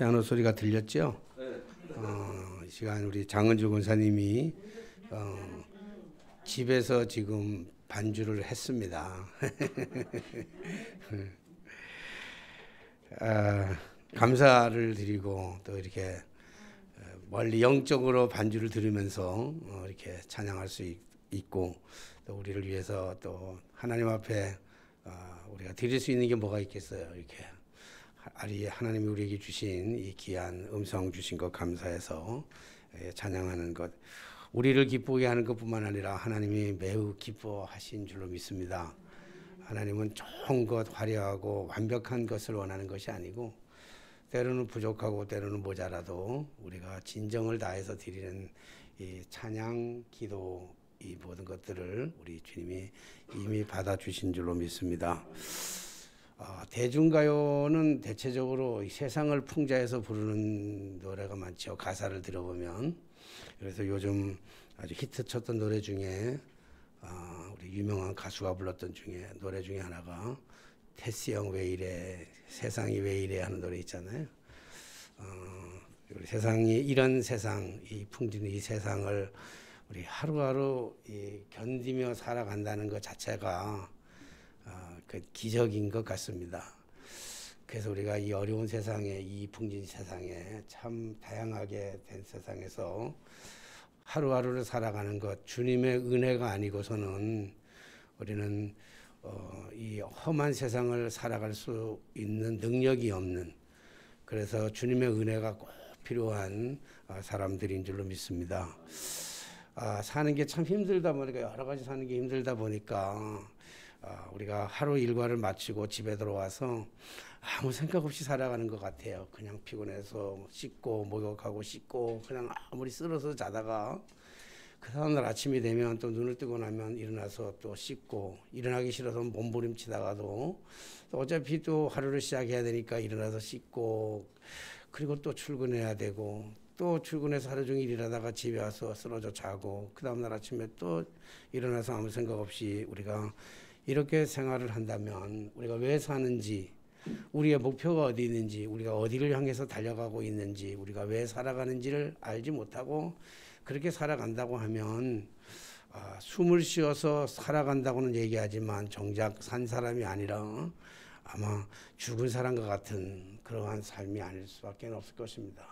피아노 소리가 들렸죠? 이 시간 우리 장은주 권사님이 집에서 지금 반주를 했습니다. 감사를 드리고 또 이렇게 멀리 영적으로 반주를 들으면서 이렇게 찬양할 수 있고 또 우리를 위해서 또 하나님 앞에 우리가 드릴 수 있는 게 뭐가 있겠어요? 이렇게 하나님이 우리에게 주신 이 귀한 음성 주신 것 감사해서 찬양하는 것, 우리를 기쁘게 하는 것뿐만 아니라 하나님이 매우 기뻐하신 줄로 믿습니다. 하나님은 좋은 것, 화려하고 완벽한 것을 원하는 것이 아니고 때로는 부족하고 때로는 모자라도 우리가 진정을 다해서 드리는 이 찬양, 기도, 이 모든 것들을 우리 주님이 이미 받아주신 줄로 믿습니다. 대중가요는 대체적으로 세상을 풍자해서 부르는 노래가 많죠. 가사를 들어보면. 그래서 요즘 아주 히트쳤던 노래 중에 우리 유명한 가수가 불렀던 노래 중에 하나가 테스 형 왜 이래, 세상이 왜 이래 하는 노래 있잖아요. 우리 세상이 이런 세상, 이 풍지는 이 세상을 우리 하루하루 견디며 살아간다는 것 자체가 그 기적인 것 같습니다. 그래서 우리가 이 어려운 세상에, 이 풍진 세상에, 참 다양하게 된 세상에서 하루하루를 살아가는 것, 주님의 은혜가 아니고서는 우리는 이 험한 세상을 살아갈 수 있는 능력이 없는, 그래서 주님의 은혜가 꼭 필요한 사람들인 줄로 믿습니다. 사는 게 참 힘들다 보니까, 여러 가지 사는 게 힘들다 보니까 우리가 하루 일과를 마치고 집에 들어와서 아무 생각 없이 살아가는 것 같아요. 그냥 피곤해서 씻고 목욕하고 씻고 그냥 아무리 쓰러서 자다가 그 다음날 아침이 되면 또 눈을 뜨고 나면 일어나서 또 씻고, 일어나기 싫어서 몸부림치다가도 또 어차피 또 하루를 시작해야 되니까 일어나서 씻고, 그리고 또 출근해야 되고, 또 출근해서 하루 종일 일하다가 집에 와서 쓰러져 자고, 그 다음날 아침에 또 일어나서 아무 생각 없이 우리가 이렇게 생활을 한다면 우리가 왜 사는지, 우리의 목표가 어디 있는지, 우리가 어디를 향해서 달려가고 있는지, 우리가 왜 살아가는지를 알지 못하고 그렇게 살아간다고 하면 숨을 쉬어서 살아간다고는 얘기하지만 정작 산 사람이 아니라 아마 죽은 사람과 같은 그러한 삶이 아닐 수밖에 없을 것입니다.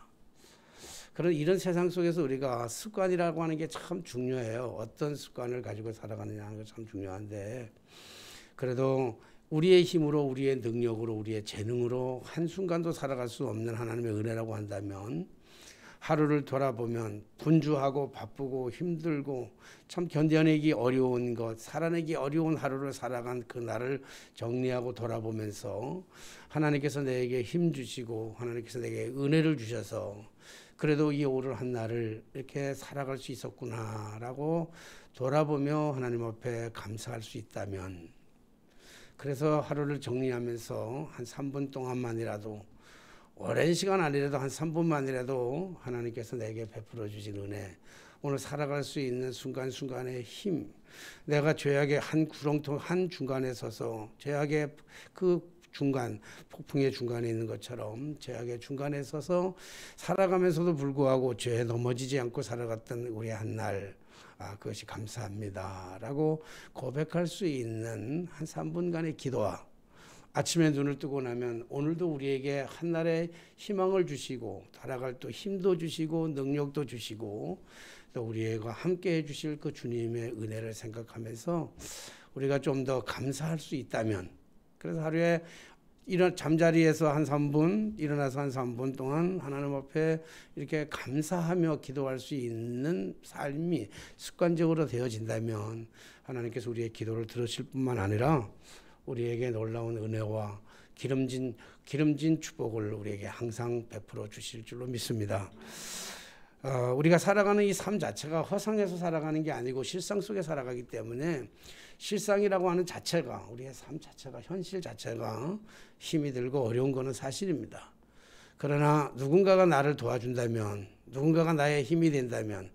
그런 이런 세상 속에서 우리가 습관이라고 하는 게 참 중요해요. 어떤 습관을 가지고 살아가느냐 하는 게 참 중요한데, 그래도 우리의 힘으로, 우리의 능력으로, 우리의 재능으로 한순간도 살아갈 수 없는 하나님의 은혜라고 한다면, 하루를 돌아보면 분주하고 바쁘고 힘들고 참 견뎌내기 어려운 것, 살아내기 어려운 하루를 살아간 그 날을 정리하고 돌아보면서 하나님께서 내게 힘 주시고 하나님께서 내게 은혜를 주셔서 그래도 이 오늘 한 날을 이렇게 살아갈 수 있었구나라고 돌아보며 하나님 앞에 감사할 수 있다면, 그래서 하루를 정리하면서 한 3분 동안만이라도, 오랜 시간 아니라도 한 3분만이라도 하나님께서 내게 베풀어 주신 은혜, 오늘 살아갈 수 있는 순간순간의 힘, 내가 죄악의 한 구렁텅 한 중간에 서서 죄악의 그 중간, 폭풍의 중간에 있는 것처럼 죄악의 중간에 서서 살아가면서도 불구하고 죄에 넘어지지 않고 살아갔던 우리의 한 날, 그것이 감사합니다 라고 고백할 수 있는 한 3분간의 기도와, 아침에 눈을 뜨고 나면 오늘도 우리에게 한날의 희망을 주시고 살아갈 또 힘도 주시고 능력도 주시고 또 우리가 함께 해주실 그 주님의 은혜를 생각하면서 우리가 좀 더 감사할 수 있다면, 그래서 하루에 잠자리에서 한 3분, 일어나서 한 3분 동안 하나님 앞에 이렇게 감사하며 기도할 수 있는 삶이 습관적으로 되어진다면 하나님께서 우리의 기도를 들으실 뿐만 아니라 우리에게 놀라운 은혜와 기름진 축복을 우리에게 항상 베풀어 주실 줄로 믿습니다. 우리가 살아가는 이 삶 자체가 허상에서 살아가는 게 아니고 실상 속에 살아가기 때문에, 실상이라고 하는 자체가, 우리의 삶 자체가, 현실 자체가 힘이 들고 어려운 것은 사실입니다. 그러나 누군가가 나를 도와준다면, 누군가가 나의 힘이 된다면,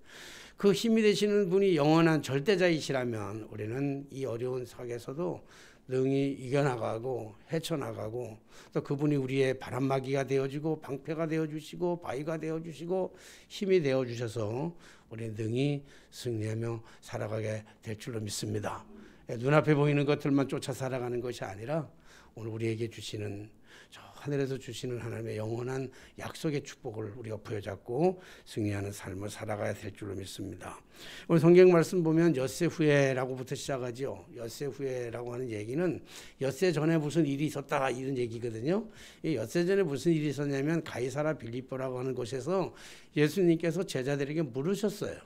그 힘이 되시는 분이 영원한 절대자이시라면 우리는 이 어려운 속에서도 능히 이겨나가고 헤쳐나가고 또 그분이 우리의 바람막이가 되어주고 방패가 되어주시고 바위가 되어주시고 힘이 되어주셔서 우리 능히 승리하며 살아가게 될 줄로 믿습니다. 눈앞에 보이는 것들만 쫓아 살아가는 것이 아니라 오늘 우리에게 주시는 저 하늘에서 주시는 하나님의 영원한 약속의 축복을 우리가 부여잡고 승리하는 삶을 살아가야 될 줄로 믿습니다. 오늘 성경 말씀 보면 엿새 후에라고부터 시작하죠. 엿새 후에라고 하는 얘기는 엿새 전에 무슨 일이 있었다 이런 얘기거든요. 이 엿새 전에 무슨 일이 있었냐면 가이사라 빌립보라고 하는 곳에서 예수님께서 제자들에게 물으셨어요.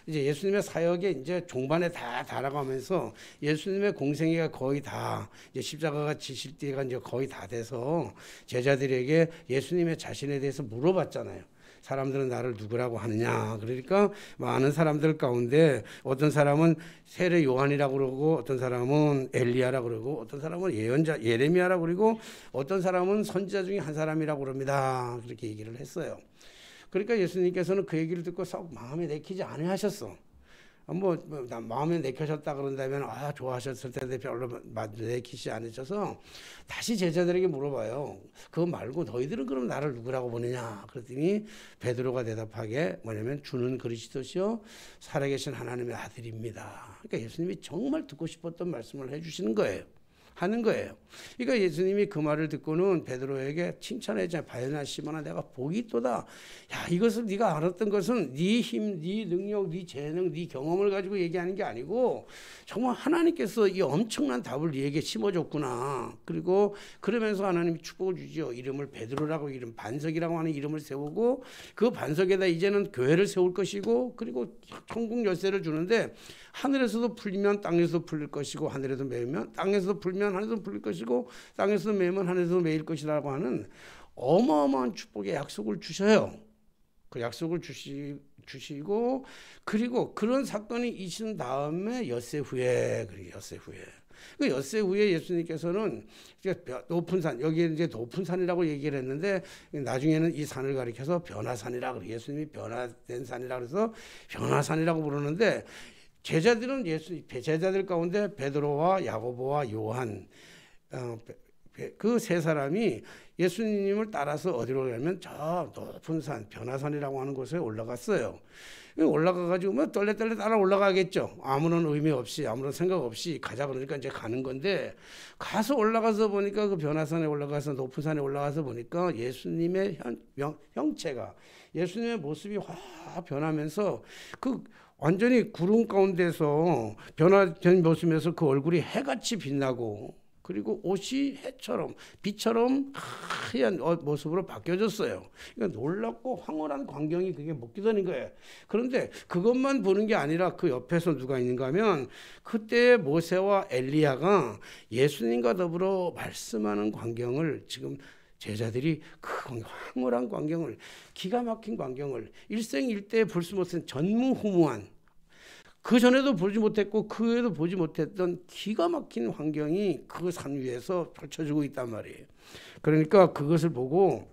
이제 예수님의 사역에 이제 종반에 다 달아가면서 예수님의 공생애가 거의 다 이제 십자가가 지실 때가 이제 거의 다 돼서 제자들에게 예수님의 자신에 대해서 물어봤잖아요. 사람들은 나를 누구라고 하느냐. 그러니까 많은 사람들 가운데 어떤 사람은 세례 요한이라고 그러고 어떤 사람은 엘리야라고 그러고 어떤 사람은 예언자 예레미야라고 그러고 어떤 사람은 선지자 중에 한 사람이라고 그럽니다. 그렇게 얘기를 했어요. 그러니까 예수님께서는 그 얘기를 듣고 썩 마음에 내키지 않으셨어. 마음에 내키셨다 그런다면 좋아하셨을 텐데 별로 내키지 않으셔서 다시 제자들에게 물어봐요. 그거 말고 너희들은 그럼 나를 누구라고 보느냐. 그랬더니 베드로가 대답하게 뭐냐면 주는 그리스도시요 살아계신 하나님의 아들입니다. 그러니까 예수님이 정말 듣고 싶었던 말씀을 해주시는 거예요. 하는 거예요. 그러니까 예수님이 그 말을 듣고는 베드로에게 칭찬했잖아요. 바요나 시몬아 내가 복이 있도다. 야 이것을 네가 알았던 것은 네 힘, 네 능력, 네 재능, 네 경험을 가지고 얘기하는 게 아니고 정말 하나님께서 이 엄청난 답을 네에게 심어줬구나. 그리고 그러면서 하나님이 축복을 주죠. 이름을 베드로라고 이름 반석이라고 하는 이름을 세우고 그 반석에다 이제는 교회를 세울 것이고 그리고 천국 열쇠를 주는데 하늘에서도 풀리면 땅에서도 풀릴 것이고 하늘에서 매이면 땅에서도 풀면 하늘에서 풀릴 것이고 땅에서 매이면 하늘에서 매일 것이라고 하는 어마어마한 축복의 약속을 주셔요. 그 약속을 주시고 그리고 그런 사건이 있은 다음에 엿새 후에 그 엿새 후에 예수님께서는 높은 산 여기 이제 높은 산이라고 얘기를 했는데 나중에는 이 산을 가리켜서 변화산이라 그래. 예수님이 변화된 산이라 그래서 변화산이라고 부르는데 제자들 가운데 베드로와 야고보와 요한 그 세 사람이 예수님을 따라서 어디로 가냐면 저 높은 산 변화산이라고 하는 곳에 올라갔어요. 올라가가지고 뭐 떨레떨레 따라 올라가겠죠. 아무런 의미 없이 아무런 생각 없이 가자 그러니까 이제 가는 건데 가서 올라가서 보니까 그 변화산에 올라가서 높은 산에 올라가서 보니까 예수님의 형체가 예수님의 모습이 확 변하면서 그 완전히 구름 가운데서 변화된 모습에서 그 얼굴이 해같이 빛나고 그리고 옷이 해처럼 빛처럼 하얀 모습으로 바뀌어졌어요. 그러니까 놀랍고 황홀한 광경이 그게 목기더는 거예요. 그런데 그것만 보는 게 아니라 그 옆에서 누가 있는가 하면 그때 모세와 엘리야가 예수님과 더불어 말씀하는 광경을 지금 제자들이 그 황홀한 광경을 기가 막힌 광경을 일생일대에 볼 수 못한 전무후무한 그 전에도 보지 못했고 그 후에도 보지 못했던 기가 막힌 환경이 그 산 위에서 펼쳐지고 있단 말이에요. 그러니까 그것을 보고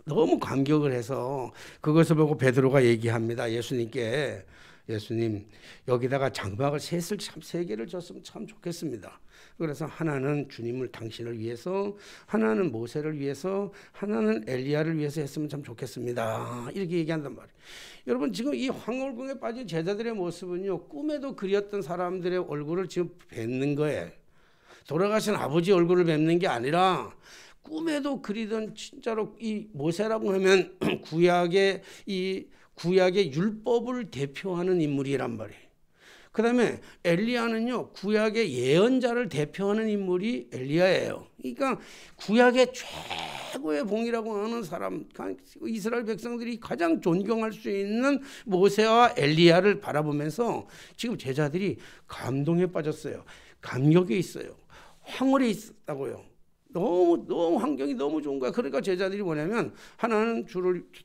너무 감격을 해서 그것을 보고 베드로가 얘기합니다. 예수님께 예수님 여기다가 장막을 셋을 참 세 개를 줬으면 참 좋겠습니다. 그래서 하나는 주님을 당신을 위해서 하나는 모세를 위해서 하나는 엘리야를 위해서 했으면 참 좋겠습니다. 이렇게 얘기한단 말이에요. 여러분 지금 이 황홀궁에 빠진 제자들의 모습은요 꿈에도 그렸던 사람들의 얼굴을 지금 뵙는 거예요. 돌아가신 아버지 얼굴을 뵙는 게 아니라 꿈에도 그리던 진짜로 이 모세라고 하면 구약의 율법을 대표하는 인물이란 말이에요. 그 다음에 엘리야는요 구약의 예언자를 대표하는 인물이 엘리야예요. 그러니까 구약의 최고의 봉이라고 하는 사람, 이스라엘 백성들이 가장 존경할 수 있는 모세와 엘리야를 바라보면서 지금 제자들이 감동에 빠졌어요. 감격에 있어요. 황홀에 있다고요. 너무 환경이 너무 좋은 거야. 그러니까 제자들이 뭐냐면 하나는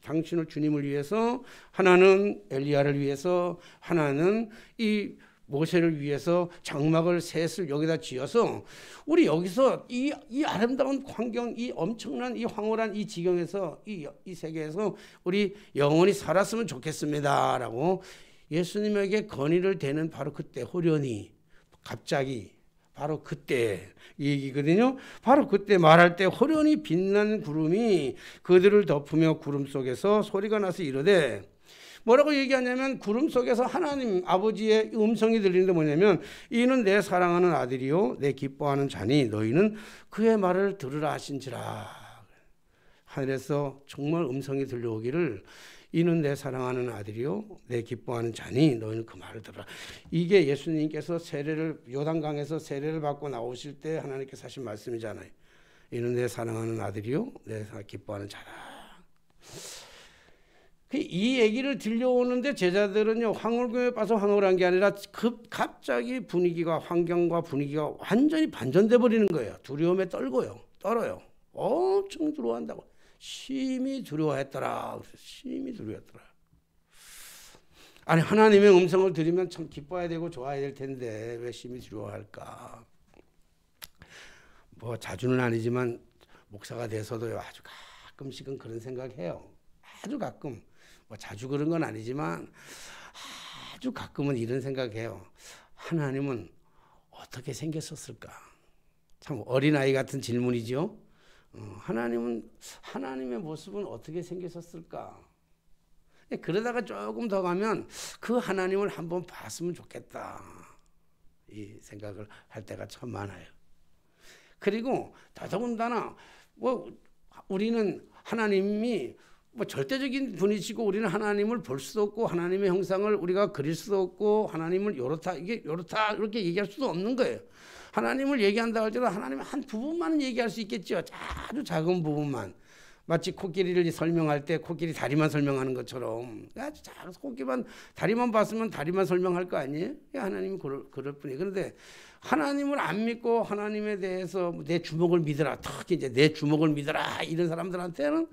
당신을 주님을 위해서, 하나는 엘리야를 위해서, 하나는 이 모세를 위해서 장막을 셋을 여기다 지어서 우리 여기서 이 아름다운 환경, 이 엄청난 이 황홀한 이 지경에서 이 세계에서 우리 영원히 살았으면 좋겠습니다라고 예수님에게 건의를 대는 바로 그때 호련히 갑자기 바로 그때 얘기거든요. 바로 그때 말할 때 호련히 빛난 구름이 그들을 덮으며 구름 속에서 소리가 나서 이르되, 뭐라고 얘기하냐면 구름 속에서 하나님 아버지의 음성이 들리는데 뭐냐면, 이는 내 사랑하는 아들이요 내 기뻐하는 자니 너희는 그의 말을 들으라 하신지라. 하늘에서 정말 음성이 들려오기를, 이는 내 사랑하는 아들이요 내 기뻐하는 자니 너희는 그 말을 들으라. 이게 예수님께서 세례를 요단강에서 세례를 받고 나오실 때 하나님께서 하신 말씀이잖아요. 이는 내 사랑하는 아들이요 내 기뻐하는 자라. 이 얘기를 들려오는데 제자들은요, 황홀교에 빠서 황홀한 게 아니라 갑자기 분위기가, 환경과 분위기가 완전히 반전돼 버리는 거예요. 두려움에 떨어요. 엄청 두려워한다고. 심히 두려워했더라. 심히 두려워했더라. 아니, 하나님의 음성을 들으면 참 기뻐해야 되고 좋아야 될 텐데 왜 심히 두려워할까? 뭐 자주는 아니지만 목사가 돼서도요, 아주 가끔씩은 그런 생각해요. 아주 가끔. 뭐 자주 그런 건 아니지만 아주 가끔은 이런 생각해요. 하나님은 어떻게 생겼었을까? 참 어린아이 같은 질문이죠. 하나님의 모습은 어떻게 생겼었을까? 그러다가 조금 더 가면 그 하나님을 한번 봤으면 좋겠다, 이 생각을 할 때가 참 많아요. 그리고 더더군다나 뭐 우리는 하나님이 뭐 절대적인 분이시고 우리는 하나님을 볼 수도 없고 하나님의 형상을 우리가 그릴 수도 없고 하나님을 이렇다 이렇게 얘기할 수도 없는 거예요. 하나님을 얘기한다 할지라도 하나님의 한 부분만은 얘기할 수 있겠죠. 아주 작은 부분만. 마치 코끼리를 설명할 때 코끼리 다리만 설명하는 것처럼 아주 작은 코끼리만 다리만 봤으면 다리만 설명할 거 아니에요? 하나님이 그럴 뿐이에요. 그런데 하나님을 안 믿고 하나님에 대해서 내 주먹을 믿어라, 특히 이제 내 주먹을 믿어라 이런 사람들한테는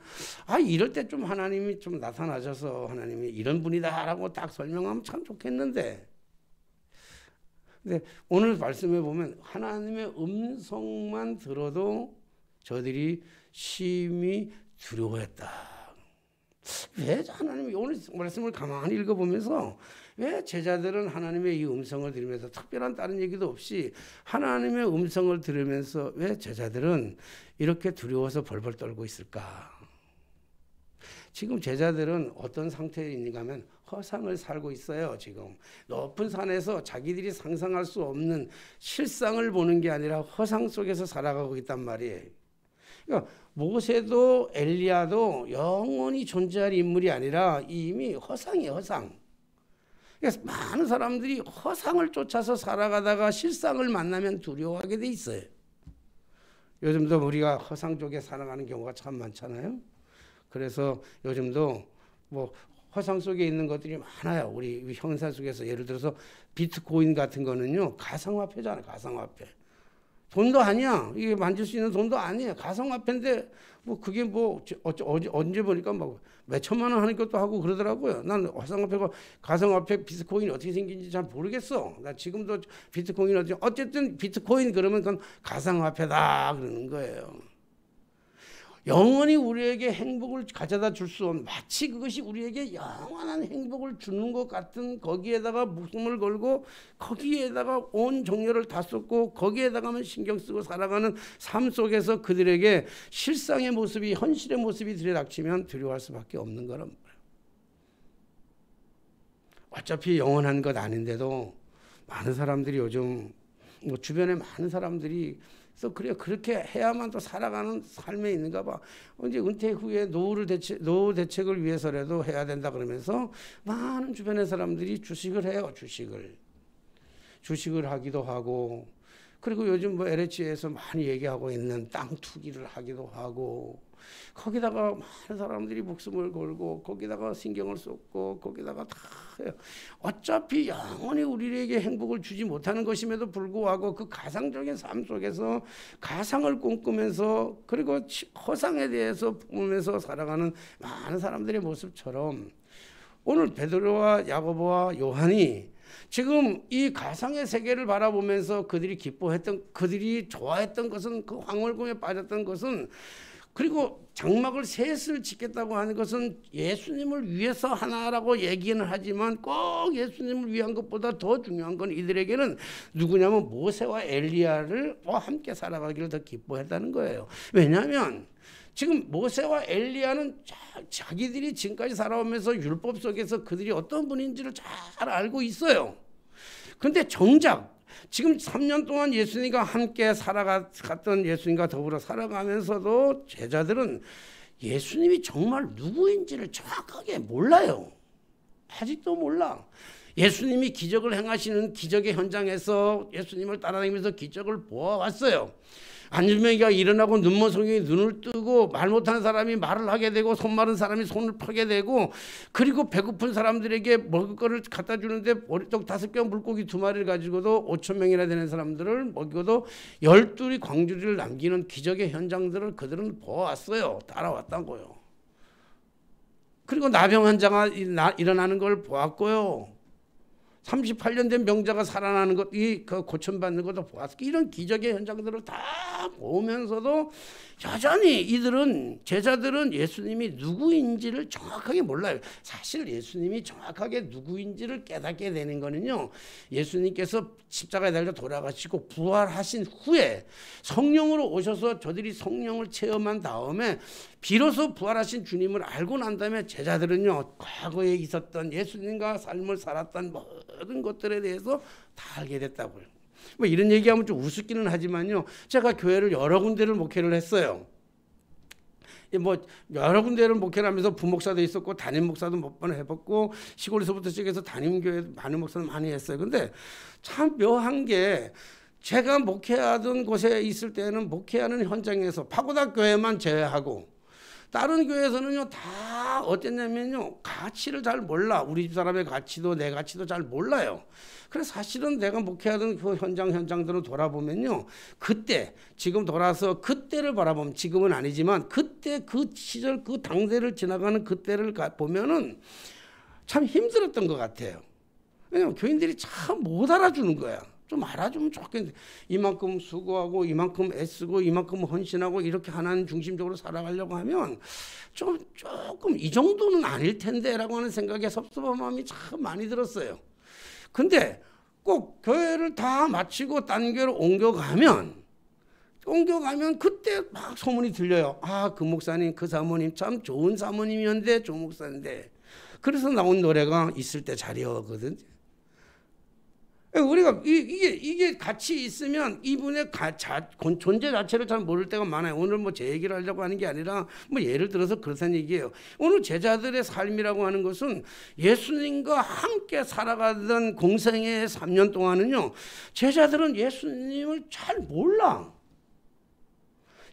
이럴 때 좀 하나님이 좀 나타나셔서 하나님이 이런 분이다라고 딱 설명하면 참 좋겠는데, 근데 오늘 말씀해 보면 하나님의 음성만 들어도 저들이 심히 두려워했다. 왜 하나님이, 오늘 말씀을 가만히 읽어보면서 왜 제자들은 하나님의 이 음성을 들으면서 특별한 다른 얘기도 없이 하나님의 음성을 들으면서 왜 제자들은 이렇게 두려워서 벌벌 떨고 있을까? 지금 제자들은 어떤 상태에 있는가 하면 허상을 살고 있어요. 지금 높은 산에서 자기들이 상상할 수 없는 실상을 보는 게 아니라 허상 속에서 살아가고 있단 말이에요. 그러니까 모세도 엘리야도 영원히 존재할 인물이 아니라 이미 허상이에요. 허상. 그래서 많은 사람들이 허상을 쫓아서 살아가다가 실상을 만나면 두려워하게 돼 있어요. 요즘도 우리가 허상 쪽에 살아가는 경우가 참 많잖아요. 그래서 요즘도 뭐 허상 속에 있는 것들이 많아요. 우리 형사 속에서 예를 들어서 비트코인 같은 거는요, 가상화폐잖아요. 가상화폐. 돈도 아니야. 이게 만질 수 있는 돈도 아니에요. 가상화폐인데 뭐 그게 뭐 언제 보니까 막 몇 천만 원 하는 것도 하고 그러더라고요. 난 가상화폐 비트코인이 어떻게 생긴지 잘 모르겠어. 나 지금도 비트코인 어쨌든 비트코인 그러면 그건 가상화폐다 그러는 거예요. 영원히 우리에게 행복을 가져다 줄 수 없는, 마치 그것이 우리에게 영원한 행복을 주는 것 같은, 거기에다가 목숨을 걸고 거기에다가 온 정열을 다 쏟고 거기에다가만 신경 쓰고 살아가는 삶 속에서 그들에게 실상의 모습이, 현실의 모습이 들이닥치면 두려워할 수밖에 없는 거란 말이에요. 어차피 영원한 것 아닌데도 많은 사람들이 요즘 뭐 주변에 많은 사람들이 그래서 그래, 그렇게 해야만 또 살아가는 삶에 있는가 봐. 이제 은퇴 후에 노후 대책을 위해서라도 해야 된다 그러면서 많은 주변의 사람들이 주식을 해요. 주식을 하기도 하고, 그리고 요즘 뭐 LH에서 많이 얘기하고 있는 땅 투기를 하기도 하고, 거기다가 많은 사람들이 목숨을 걸고 거기다가 신경을 쏟고 거기다가 다 해요. 어차피 영원히 우리에게 행복을 주지 못하는 것임에도 불구하고 그 가상적인 삶 속에서 가상을 꿈꾸면서 그리고 허상에 대해서 품으면서 살아가는 많은 사람들의 모습처럼 오늘 베드로와 야고보와 요한이 지금 이 가상의 세계를 바라보면서 그들이 기뻐했던, 그들이 좋아했던 것은, 그 황홀금에 빠졌던 것은 그리고 장막을 셋을 짓겠다고 하는 것은 예수님을 위해서 하나라고 얘기는 하지만 꼭 예수님을 위한 것보다 더 중요한 건 이들에게는 누구냐면 모세와 엘리야를 함께 살아가기를 더 기뻐했다는 거예요. 왜냐하면 지금 모세와 엘리야는 자기들이 지금까지 살아오면서 율법 속에서 그들이 어떤 분인지를 잘 알고 있어요. 그런데 정작 지금 3년 동안 예수님과 함께 살아갔던 예수님과 더불어 살아가면서도 제자들은 예수님이 정말 누구인지를 정확하게 몰라요. 아직도 몰라. 예수님이 기적을 행하시는 기적의 현장에서 예수님을 따라다니면서 기적을 보아왔어요. 안질매기가 일어나고 눈먼송이 눈을 뜨고 말 못하는 사람이 말을 하게 되고 손 마른 사람이 손을 펴게 되고 그리고 배고픈 사람들에게 먹을 거를 갖다 주는데 머리떡 5개 물고기 2마리를 가지고도 5,000명이나 되는 사람들을 먹이고도 12이 광주리를 남기는 기적의 현장들을 그들은 보아왔어요. 따라왔다고요. 그리고 나병 환자가 일어나는 걸 보았고요. 38년 된 병자가 살아나는 것, 그 고침받는 것도 보았고 이런 기적의 현장들을 다 보면서도 여전히 제자들은 예수님이 누구인지를 정확하게 몰라요. 사실 예수님이 정확하게 누구인지를 깨닫게 되는 거는요, 예수님께서 십자가에 달려 돌아가시고 부활하신 후에 성령으로 오셔서 저들이 성령을 체험한 다음에 비로소 부활하신 주님을 알고 난 다음에 제자들은요, 과거에 있었던 예수님과 삶을 살았던 모든 것들에 대해서 다 알게 됐다고요. 뭐 이런 얘기하면 좀 우습기는 하지만요, 제가 교회를 여러 군데를 목회를 했어요. 뭐 여러 군데를 목회를 하면서 부목사도 있었고 담임 목사도 몇 번 해봤고 시골에서부터 시작해서 담임교회 많은 목사도 많이 했어요. 근데 참 묘한 게 제가 목회하던 곳에 있을 때는 목회하는 현장에서 파고다 교회만 제외하고 다른 교회에서는요 다 어땠냐면요 가치를 잘 몰라. 우리 집 사람의 가치도 내 가치도 잘 몰라요. 그래서 사실은 내가 목회하던 그 현장들을 돌아보면요, 그때 지금 돌아서 그때를 바라보면 지금은 아니지만 그때 그 시절 그 당대를 지나가는 그때를 보면은 참 힘들었던 것 같아요. 왜냐면 교인들이 참 못 알아주는 거야. 좀 알아주면 좋겠는데 이만큼 수고하고 이만큼 애쓰고 이만큼 헌신하고 이렇게 하나님 중심적으로 살아가려고 하면 조금 이 정도는 아닐 텐데라고 하는 생각에 섭섭한 마음이 참 많이 들었어요. 근데 꼭 교회를 다 마치고 딴 교회로 옮겨가면 그때 막 소문이 들려요. 아, 그 목사님 그 사모님 참 좋은 사모님이었는데 좋은 목사인데. 그래서 나온 노래가 있을 때 자리였거든. 우리가 이게 같이 있으면 이분의 존재 자체를 잘 모를 때가 많아요. 오늘 뭐 제 얘기를 하려고 하는 게 아니라 뭐 예를 들어서 그렇다는 얘기예요. 오늘 제자들의 삶이라고 하는 것은 예수님과 함께 살아가던 공생의 3년 동안은요, 제자들은 예수님을 잘 몰라.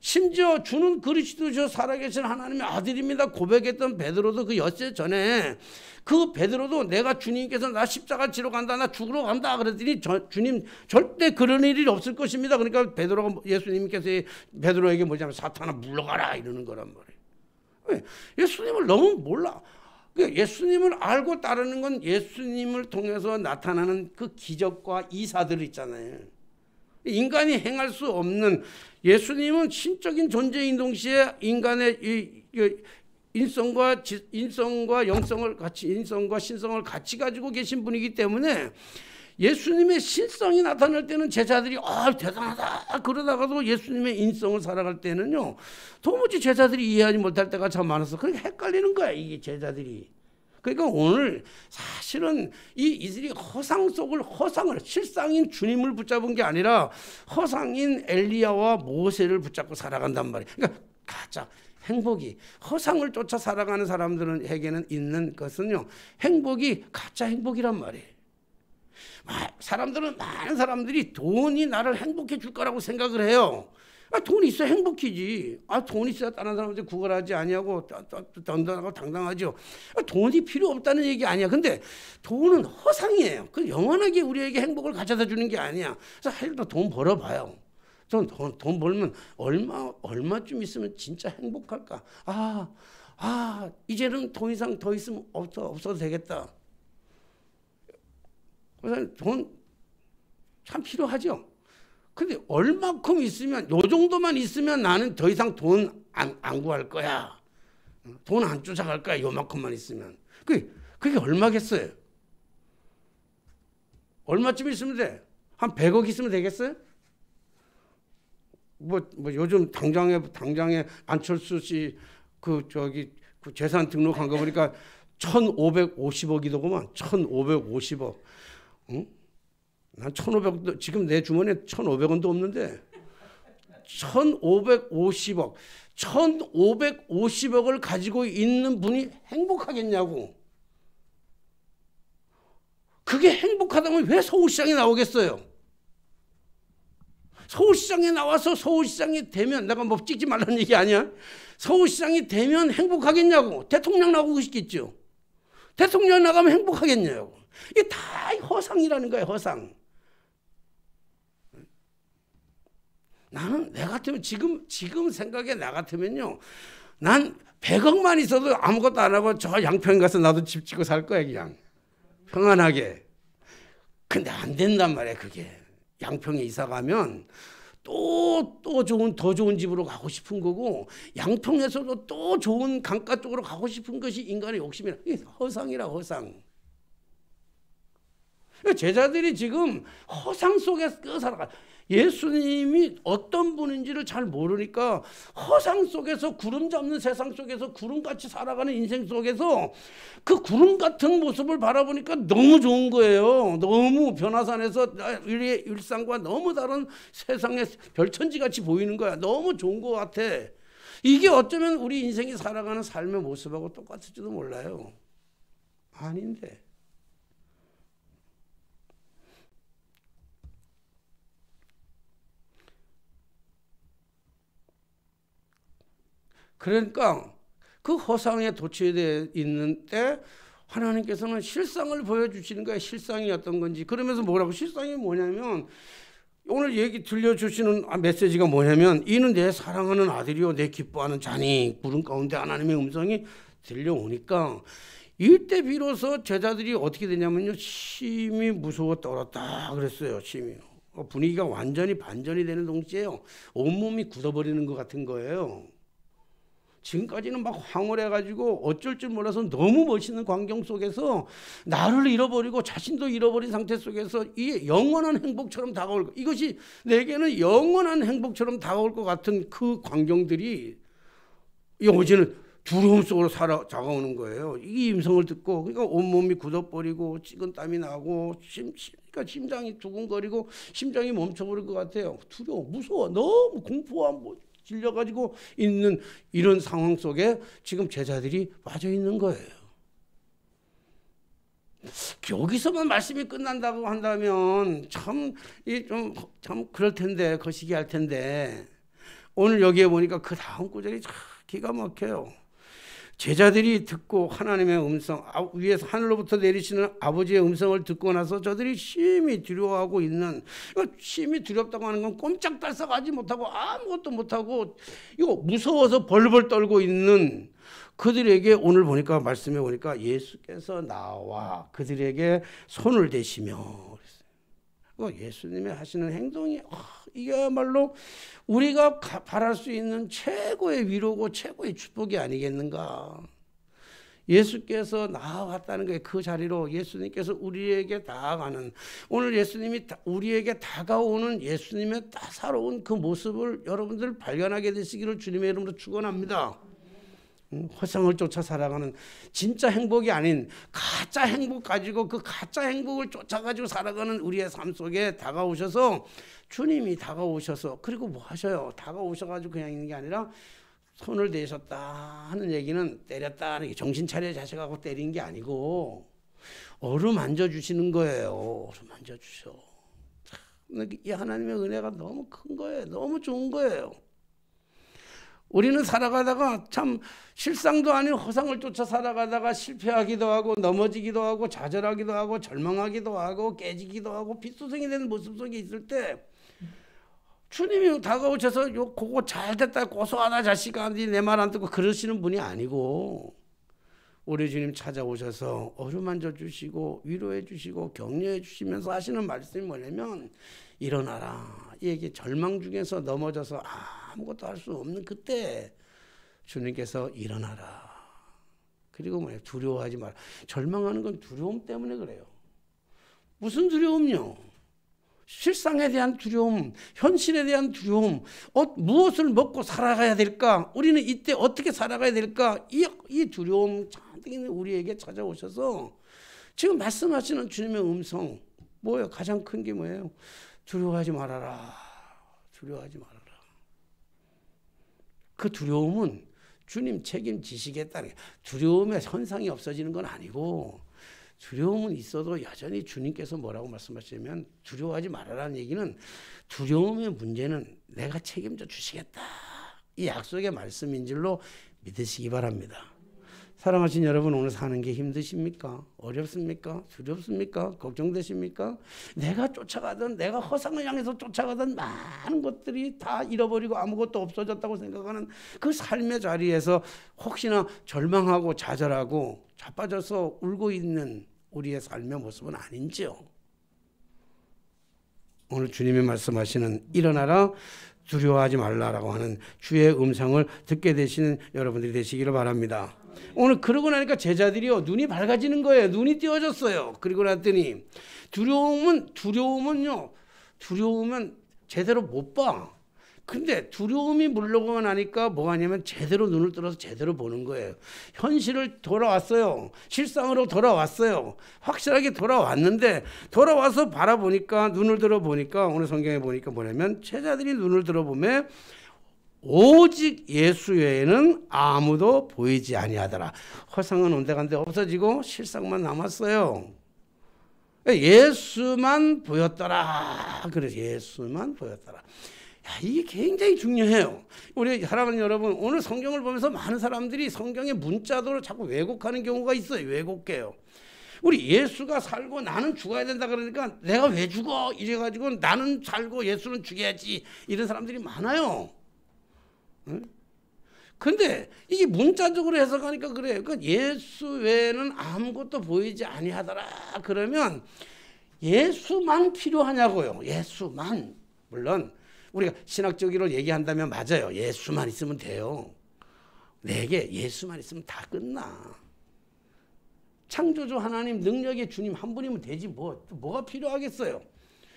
심지어 주는 그리스도죠 살아계신 하나님의 아들입니다 고백했던 베드로도 그 엿새 전에 그 베드로도 내가 주님께서 나 십자가 지러 간다, 나 죽으러 간다 그랬더니 주님 절대 그런 일이 없을 것입니다. 그러니까 예수님께서 베드로에게 뭐냐면 사탄아 물러가라 이러는 거란 말이에요. 예수님을 너무 몰라. 예수님을 알고 따르는 건 예수님을 통해서 나타나는 그 기적과 이사들 있잖아요. 인간이 행할 수 없는, 예수님은 신적인 존재인 동시에 인간의 인성과 영성을 같이, 인성과 신성을 같이 가지고 계신 분이기 때문에 예수님의 신성이 나타날 때는 제자들이 대단하다 그러다가도 예수님의 인성을 살아갈 때는요 도무지 제자들이 이해하지 못할 때가 참 많아서 그렇게 헷갈리는 거야 이게 제자들이. 그러니까 오늘 사실은 이들이 허상을 실상인 주님을 붙잡은 게 아니라 허상인 엘리야와 모세를 붙잡고 살아간단 말이에요. 그러니까 가짜 행복이 허상을 쫓아 살아가는 사람들에게는 있는 것은요 행복이 가짜 행복이란 말이에요. 많은 사람들이 돈이 나를 행복해 줄 거라고 생각을 해요. 돈 있어야 행복이지. 돈 있어야 다른 사람들 구걸하지 아니하고 던던하고 당당하죠. 돈이 필요 없다는 얘기 아니야. 근데 돈은 허상이에요. 그 영원하게 우리에게 행복을 가져다 주는 게 아니야. 그래서 하여튼 돈 벌어봐요. 돈 벌면 얼마쯤 있으면 진짜 행복할까? 이제는 돈 이상 더 있으면 없어도 되겠다. 그래서 돈 참 필요하죠. 근데 얼마큼 있으면, 요 정도만 있으면 나는 더 이상 돈 안 구할 거야. 돈 안 쫓아갈 거야. 요만큼만 있으면. 그게 얼마겠어요? 얼마쯤 있으면 돼? 한 100억 있으면 되겠어요? 뭐 요즘 당장에 안철수 씨 그 재산 등록한 거 보니까 1,550억이더구만. 1,550억. 응? 난 1,500도 지금 내 주머니에 1,500원도 없는데 1,550억. 1,550억을 가지고 있는 분이 행복하겠냐고. 그게 행복하다면 왜 서울시장에 나오겠어요? 서울시장에 나와서 서울시장이 되면, 내가 뭐 찍지 말라는 얘기 아니야? 서울시장이 되면 행복하겠냐고. 대통령 나오고 싶겠죠. 대통령 나가면 행복하겠냐고. 이게 다 허상이라는 거예요. 허상. 나는 내 같으면 지금 생각에 나 같으면요, 난 100억만 있어도 아무것도 안 하고 저 양평 가서 나도 집 짓고 살 거야. 그냥 평안하게. 근데 안 된단 말이야. 그게 양평에 이사 가면 또 더 좋은 집으로 가고 싶은 거고, 양평에서도 또 좋은 강가 쪽으로 가고 싶은 것이 인간의 욕심이라. 이게 허상이라. 허상. 제자들이 지금 허상 속에서 살아가. 예수님이 어떤 분인지를 잘 모르니까 허상 속에서, 구름 잡는 세상 속에서 구름같이 살아가는 인생 속에서 그 구름 같은 모습을 바라보니까 너무 좋은 거예요. 너무 변화산에서 우리의 일상과 너무 다른 세상의 별천지같이 보이는 거야. 너무 좋은 것 같아. 이게 어쩌면 우리 인생이 살아가는 삶의 모습하고 똑같을지도 몰라요. 아닌데. 그러니까 그 허상에 도취되어 있는 때 하나님께서는 실상을 보여주시는 거예요. 실상이 어떤 건지. 그러면서 뭐라고? 실상이 뭐냐면, 오늘 얘기 들려주시는 메시지가 뭐냐면, 이는 내 사랑하는 아들이요 내 기뻐하는 자니. 구름 가운데 하나님의 음성이 들려오니까 이때 비로소 제자들이 어떻게 되냐면요, 심히 무서워 떨었다 그랬어요. 심히. 분위기가 완전히 반전이 되는 동시에요, 온몸이 굳어버리는 것 같은 거예요. 지금까지는 막 황홀해가지고 어쩔 줄 몰라서 너무 멋있는 광경 속에서 나를 잃어버리고 자신도 잃어버린 상태 속에서 이 영원한 행복처럼 다가올 것, 이것이 내게는 영원한 행복처럼 다가올 것 같은 그 광경들이 어제는 두려움 속으로 다가오는 거예요. 이 음성을 듣고, 그러니까 온몸이 굳어버리고 식은땀이 나고 그러니까 심장이 두근거리고 심장이 멈춰버릴 것 같아요. 두려워, 무서워, 너무 공포와 질려가지고 있는 이런 상황 속에 지금 제자들이 빠져 있는 거예요. 여기서만 말씀이 끝난다고 한다면 참 그럴 텐데, 거시기 할 텐데, 오늘 여기에 보니까 그 다음 구절이 참 기가 막혀요. 제자들이 듣고 하나님의 음성, 위에서 하늘로부터 내리시는 아버지의 음성을 듣고 나서 저들이 심히 두려워하고 있는, 심히 두렵다고 하는 건 꼼짝달싹하지 못하고 아무것도 못하고 이거 무서워서 벌벌 떨고 있는 그들에게 오늘 보니까, 말씀해 보니까 예수께서 나와 그들에게 손을 대시며 그랬어요. 예수님이 하시는 행동이 이게야말로 우리가 바랄 수 있는 최고의 위로고 최고의 축복이 아니겠는가. 예수께서 나아갔다는 거예요. 그 자리로 예수님께서 우리에게 다가가는, 오늘 예수님이 우리에게 다가오는 예수님의 따사로운 그 모습을 여러분들 발견하게 되시기를 주님의 이름으로 축원합니다. 허상을 쫓아 살아가는 진짜 행복이 아닌 가짜 행복 가지고, 그 가짜 행복을 쫓아가지고 살아가는 우리의 삶 속에 다가오셔서, 주님이 다가오셔서, 그리고 뭐 하셔요? 다가오셔가지고 그냥 있는 게 아니라 손을 대셨다 하는 얘기는 때렸다 하는 게, 정신 차려 자식하고 때린 게 아니고 어루만져 주시는 거예요. 어루만져 주셔. 이 하나님의 은혜가 너무 큰 거예요. 너무 좋은 거예요. 우리는 살아가다가 참 실상도 아닌 허상을 쫓아 살아가다가 실패하기도 하고 넘어지기도 하고 좌절하기도 하고 절망하기도 하고 깨지기도 하고 핏소생이 되는 모습 속에 있을 때 주님이 다가오셔서 그거 잘 됐다, 고소하다 자식아, 내 말 안 듣고 그러시는 분이 아니고, 우리 주님 찾아오셔서 어루만져 주시고 위로해 주시고 격려해 주시면서 하시는 말씀이 뭐냐면, 일어나라. 이게 절망 중에서 넘어져서 아무것도 할 수 없는 그때 주님께서 일어나라. 그리고 뭐예요? 두려워하지 마라. 절망하는 건 두려움 때문에 그래요. 무슨 두려움요? 실상에 대한 두려움, 현실에 대한 두려움, 무엇을 먹고 살아가야 될까? 우리는 이때 어떻게 살아가야 될까? 이 두려움 잔뜩 있는 우리에게 찾아오셔서 지금 말씀하시는 주님의 음성, 뭐예요? 가장 큰 게 뭐예요? 두려워하지 말아라. 두려워하지 말아라. 그 두려움은 주님 책임지시겠다는 게, 두려움의 현상이 없어지는 건 아니고, 두려움은 있어도 여전히 주님께서 뭐라고 말씀하시냐면 두려워하지 말아라는 얘기는 두려움의 문제는 내가 책임져 주시겠다. 이 약속의 말씀인 줄로 믿으시기 바랍니다. 사랑하신 여러분, 오늘 사는 게 힘드십니까? 어렵습니까? 두렵습니까? 걱정되십니까? 내가 쫓아가던, 내가 허상을 향해서 쫓아가던 많은 것들이 다 잃어버리고 아무것도 없어졌다고 생각하는 그 삶의 자리에서 혹시나 절망하고 좌절하고 자빠져서 울고 있는 우리의 삶의 모습은 아닌지요? 오늘 주님이 말씀하시는 일어나라, 두려워하지 말라라고 하는 주의 음성을 듣게 되시는 여러분들이 되시기를 바랍니다. 오늘 그러고 나니까 제자들이요, 눈이 밝아지는 거예요. 눈이 띄어졌어요. 그리고 났더니 두려우면 제대로 못 봐. 근데 두려움이 물러가고 나니까 뭐가 하냐면 제대로 눈을 들어서 제대로 보는 거예요. 현실을 돌아왔어요. 실상으로 돌아왔어요. 확실하게 돌아왔는데 돌아와서 바라보니까, 눈을 들어보니까, 오늘 성경에 보니까 뭐냐면 제자들이 눈을 들어보면 오직 예수 외에는 아무도 보이지 아니하더라. 허상은 온데간데 없어지고 실상만 남았어요. 예수만 보였더라. 그래서 예수만 보였더라. 이게 굉장히 중요해요. 우리 사랑하는 여러분, 오늘 성경을 보면서 많은 사람들이 성경의 문자도를 자꾸 왜곡하는 경우가 있어요. 왜곡해요. 우리 예수가 살고 나는 죽어야 된다 그러니까 내가 왜 죽어? 이래가지고 나는 살고 예수는 죽여야지. 이런 사람들이 많아요. 근데 이게 문자적으로 해석하니까 그래요. 그러니까 예수 외에는 아무것도 보이지 아니하더라. 그러면 예수만 필요하냐고요. 예수만. 물론 우리가 신학적으로 얘기한다면 맞아요. 예수만 있으면 돼요. 내게 예수만 있으면 다 끝나. 창조주 하나님, 능력의 주님 한 분이면 되지 뭐가 필요하겠어요.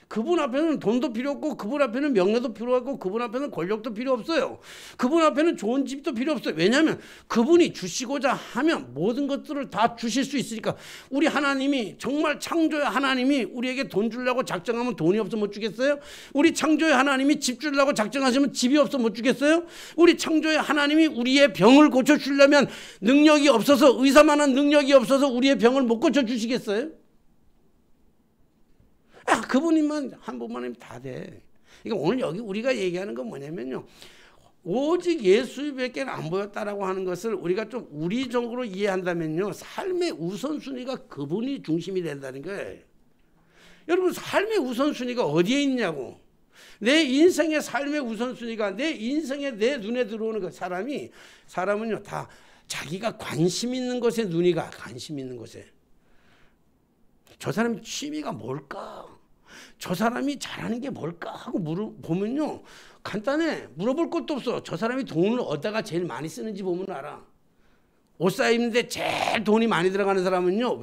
그분 앞에는 돈도 필요 없고, 그분 앞에는 명예도 필요 없고, 그분 앞에는 권력도 필요 없어요. 그분 앞에는 좋은 집도 필요 없어요. 왜냐하면 그분이 주시고자 하면 모든 것들을 다 주실 수 있으니까. 우리 하나님이, 정말 창조의 하나님이 우리에게 돈 주려고 작정하면 돈이 없어 못 주겠어요? 우리 창조의 하나님이 집 주려고 작정하시면 집이 없어 못 주겠어요? 우리 창조의 하나님이 우리의 병을 고쳐주려면 능력이 없어서, 의사만한 능력이 없어서 우리의 병을 못 고쳐주시겠어요? 그분이면 한 분만이면 다 돼. 그러니까 오늘 여기 우리가 얘기하는 건 뭐냐면요, 오직 예수밖에 안 보였다라고 하는 것을 우리가 좀 우리적으로 이해한다면요, 삶의 우선순위가 그분이 중심이 된다는 거예요. 여러분, 삶의 우선순위가 어디에 있냐고. 내 인생의 삶의 우선순위가 내 인생에, 내 눈에 들어오는 것. 사람은요 다 자기가 관심 있는 것에 눈이 가. 관심 있는 것에. 저 사람 취미가 뭘까? 저 사람이 잘하는 게 뭘까? 하고 보면요, 간단해. 물어볼 것도 없어. 저 사람이 돈을 어디다가 제일 많이 쓰는지 보면 알아. 옷 사 입는데 제일 돈이 많이 들어가는 사람은요,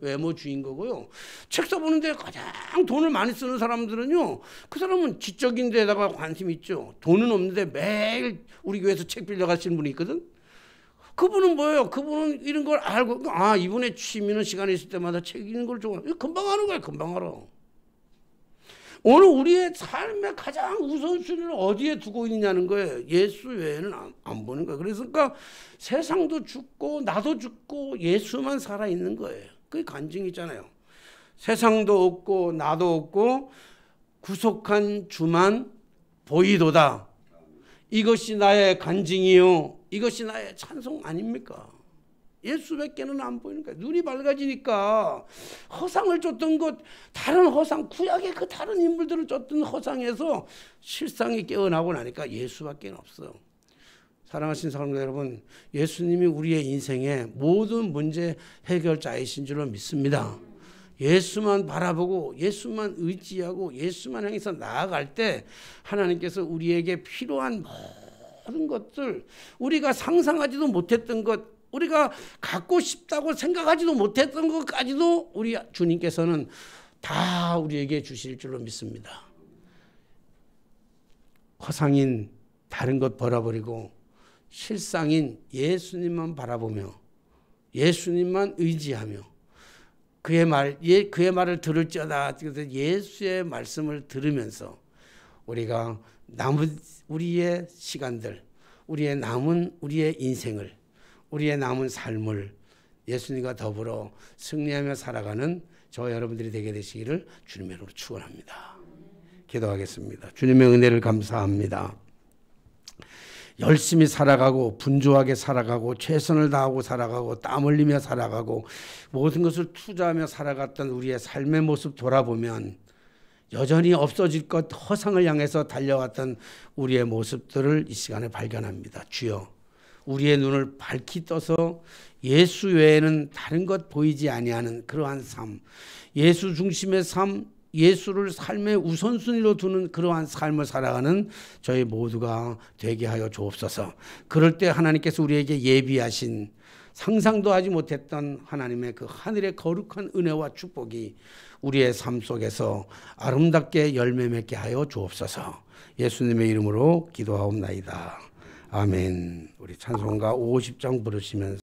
외모주의인 거고요. 책 써보는데 가장 돈을 많이 쓰는 사람들은요, 그 사람은 지적인 데다가 관심이 있죠. 돈은 없는데 매일 우리 교회에서 책 빌려가시는 분이 있거든. 그분은 뭐예요? 그분은 이런 걸 알고, 이분의 취미는 시간이 있을 때마다 책 읽는 걸 좋아해요. 금방 하는 거예요. 금방 알아. 오늘 우리의 삶의 가장 우선순위를 어디에 두고 있느냐는 거예요. 예수 외에는 안 보는 거예요. 그러니까 세상도 죽고 나도 죽고 예수만 살아있는 거예요. 그게 간증이잖아요. 세상도 없고 나도 없고 구속한 주만 보이도다. 이것이 나의 간증이요, 이것이 나의 찬송 아닙니까? 예수밖에는 안 보이는 거야. 눈이 밝아지니까 허상을 쫓던 것, 다른 허상, 구약의 그 다른 인물들을 쫓던 허상에서 실상이 깨어나고 나니까 예수밖에 없어. 사랑하신 성도 여러분, 예수님이 우리의 인생의 모든 문제 해결자이신 줄로 믿습니다. 예수만 바라보고 예수만 의지하고 예수만 향해서 나아갈 때 하나님께서 우리에게 필요한 모든 것들, 우리가 상상하지도 못했던 것, 우리가 갖고 싶다고 생각하지도 못했던 것까지도 우리 주님께서는 다 우리에게 주실 줄로 믿습니다. 허상인 다른 것 버려버리고 실상인 예수님만 바라보며 예수님만 의지하며 그의 말을 들을지어다. 예수의 말씀을 들으면서 우리가 남은 우리의 시간들, 우리의 인생을, 우리의 남은 삶을 예수님과 더불어 승리하며 살아가는 저와 여러분들이 되게 되시기를 주님의 이름으로 축원합니다. 기도하겠습니다. 주님의 은혜를 감사합니다. 열심히 살아가고 분주하게 살아가고 최선을 다하고 살아가고 땀 흘리며 살아가고 모든 것을 투자하며 살아갔던 우리의 삶의 모습 돌아보면 여전히 없어질 것 허상을 향해서 달려왔던 우리의 모습들을 이 시간에 발견합니다. 주여, 우리의 눈을 밝히 떠서 예수 외에는 다른 것 보이지 아니하는 그러한 삶, 예수 중심의 삶, 예수를 삶의 우선순위로 두는 그러한 삶을 살아가는 저희 모두가 되게 하여 주옵소서. 그럴 때 하나님께서 우리에게 예비하신 상상도 하지 못했던 하나님의 그 하늘의 거룩한 은혜와 축복이 우리의 삶 속에서 아름답게 열매 맺게 하여 주옵소서. 예수님의 이름으로 기도하옵나이다. 아멘. 우리 찬송가 50장 부르시면서